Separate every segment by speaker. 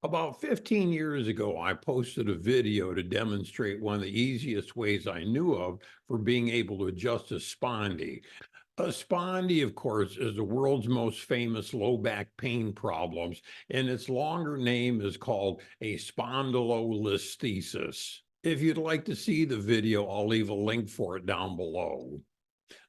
Speaker 1: About 15 years ago, I posted a video to demonstrate one of the easiest ways I knew of for being able to adjust a spondy. A spondy, of course, is the world's most famous low back pain problems, and its longer name is called a spondylolisthesis. If you'd like to see the video, I'll leave a link for it down below.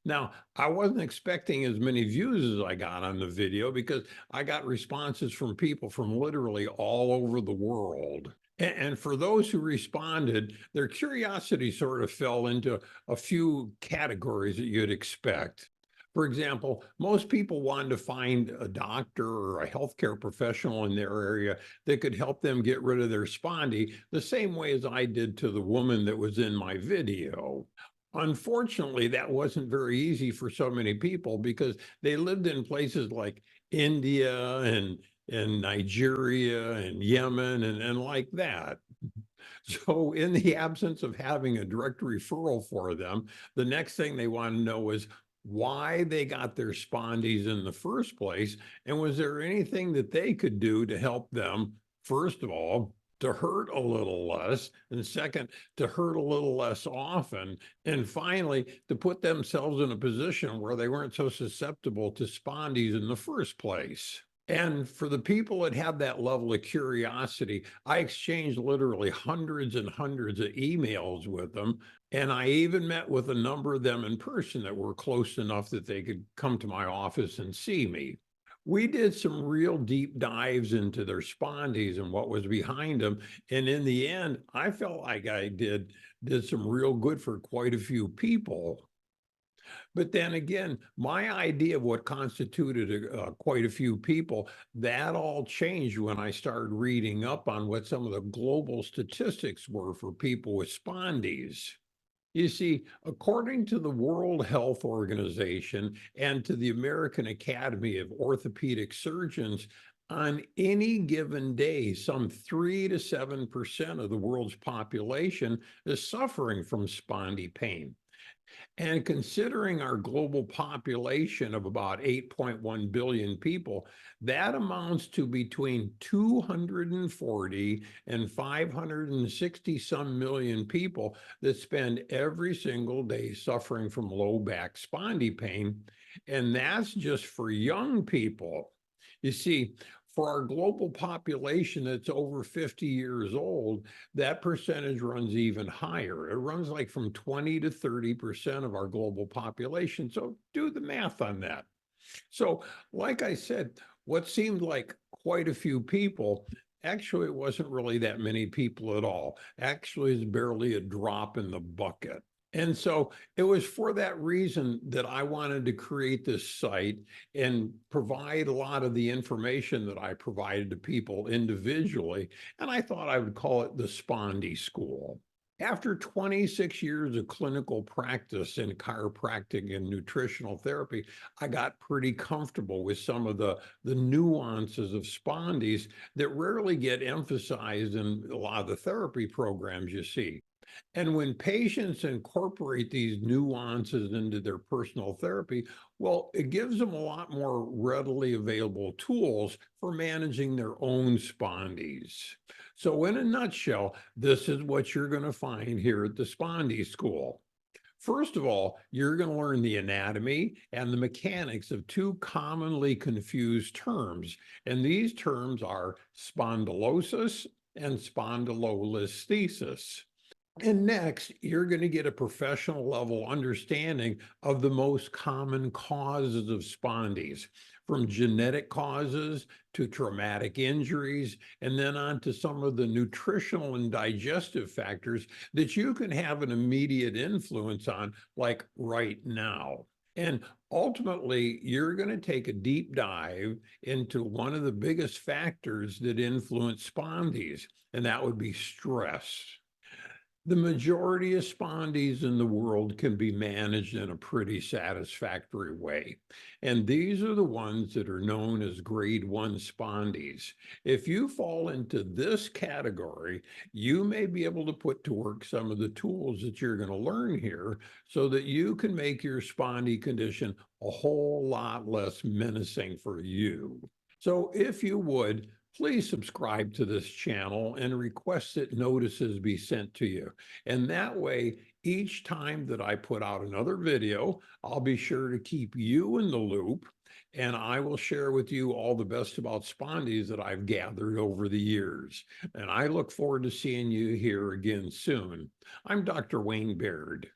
Speaker 1: Now, I wasn't expecting as many views as I got on the video because I got responses from people from literally all over the world. And for those who responded, their curiosity sort of fell into a few categories that you'd expect. For example, most people wanted to find a doctor or a healthcare professional in their area that could help them get rid of their spondy the same way as I did to the woman that was in my video. Unfortunately, that wasn't very easy for so many people because they lived in places like India and Nigeria and Yemen and like that. So, in the absence of having a direct referral for them, the next thing they want to know is why they got their spondies in the first place, and was there anything that they could do to help them, first of all, to hurt a little less, and second, to hurt a little less often, and finally, to put themselves in a position where they weren't so susceptible to spondies in the first place. And for the people that had that level of curiosity, I exchanged literally hundreds and hundreds of emails with them. And I even met with a number of them in person that were close enough that they could come to my office and see me. We did some real deep dives into their spondies and what was behind them. And in the end, I felt like I did some real good for quite a few people. But then again, my idea of what constituted quite a few people, that all changed when I started reading up on what some of the global statistics were for people with spondies. You see, according to the World Health Organization and to the American Academy of Orthopedic Surgeons, on any given day, some 3 to 7% of the world's population is suffering from spondy pain. And considering our global population of about 8.1 billion people, that amounts to between 240 and 560 some million people that spend every single day suffering from low back spondy pain. And that's just for young people. You see, for our global population that's over 50 years old, that percentage runs even higher. It runs like from 20 to 30% of our global population. So do the math on that. So, like I said, what seemed like quite a few people, actually, it wasn't really that many people at all. Actually, it's barely a drop in the bucket. And so it was for that reason that I wanted to create this site and provide a lot of the information that I provided to people individually. And I thought I would call it the Spondy School. After 26 years of clinical practice in chiropractic and nutritional therapy, I got pretty comfortable with some of the nuances of spondies that rarely get emphasized in a lot of the therapy programs you see. And when patients incorporate these nuances into their personal therapy, well, it gives them a lot more readily available tools for managing their own spondies. So, in a nutshell, this is what you're going to find here at the Spondy School. First of all, you're going to learn the anatomy and the mechanics of two commonly confused terms. And these terms are spondylosis and spondylolisthesis. And next, you're going to get a professional level understanding of the most common causes of spondies, from genetic causes to traumatic injuries, and then on to some of the nutritional and digestive factors that you can have an immediate influence on, like right now. And ultimately, you're going to take a deep dive into one of the biggest factors that influence spondies, and that would be stress. The majority of spondies in the world can be managed in a pretty satisfactory way. And these are the ones that are known as grade 1 spondies. If you fall into this category, you may be able to put to work some of the tools that you're going to learn here so that you can make your spondy condition a whole lot less menacing for you. So if you would, please subscribe to this channel and request that notices be sent to you. And that way, each time that I put out another video, I'll be sure to keep you in the loop, and I will share with you all the best about spondies that I've gathered over the years. And I look forward to seeing you here again soon. I'm Dr. Wayne Baird.